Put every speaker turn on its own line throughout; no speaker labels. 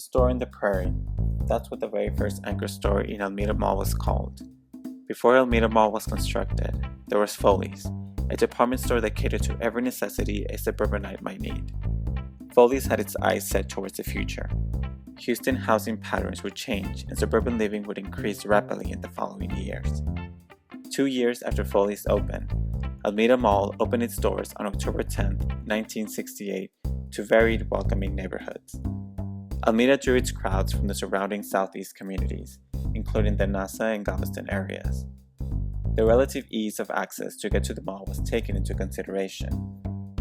The store in the prairie. That's what the very first anchor store in Almeda Mall was called. Before Almeda Mall was constructed, there was Foley's, a department store that catered to every necessity a suburbanite might need. Foley's had its eyes set towards the future. Houston housing patterns would change and suburban living would increase rapidly in the following years. 2 years after Foley's opened, Almeda Mall opened its doors on October 10, 1968, to varied welcoming neighborhoods. Almeda drew its crowds from the surrounding southeast communities, including the NASA and Galveston areas. The relative ease of access to get to the mall was taken into consideration.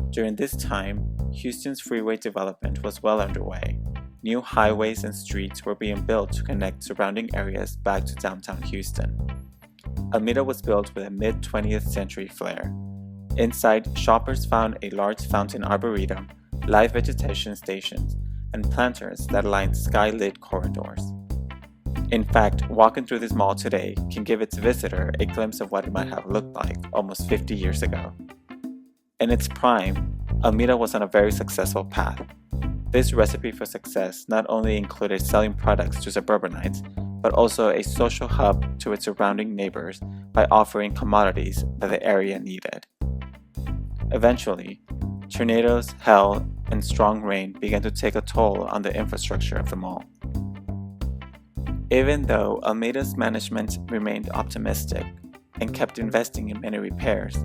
During this time, Houston's freeway development was well underway. New highways and streets were being built to connect surrounding areas back to downtown Houston. Almeda was built with a mid-20th century flair. Inside, shoppers found a large fountain arboretum, live vegetation stations, and planters that lined sky-lit corridors. In fact, walking through this mall today can give its visitor a glimpse of what it might have looked like almost 50 years ago. In its prime, Almeda was on a very successful path. This recipe for success not only included selling products to suburbanites, but also a social hub to its surrounding neighbors by offering commodities that the area needed. Eventually, tornadoes, hail, and strong rain began to take a toll on the infrastructure of the mall. Even though Almeda's management remained optimistic and kept investing in many repairs,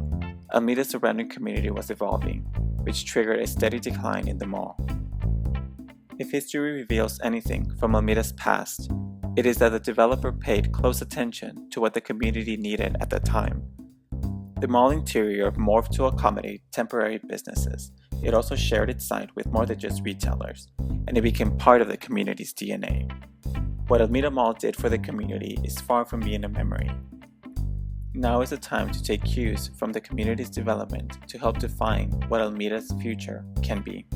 Almeda's surrounding community was evolving, which triggered a steady decline in the mall. If history reveals anything from Almeda's past, it is that the developer paid close attention to what the community needed at the time. The mall interior morphed to accommodate temporary businesses. It also shared its site with more than just retailers, and it became part of the community's DNA. What Almeda Mall did for the community is far from being a memory. Now is the time to take cues from the community's development to help define what Almeda's future can be.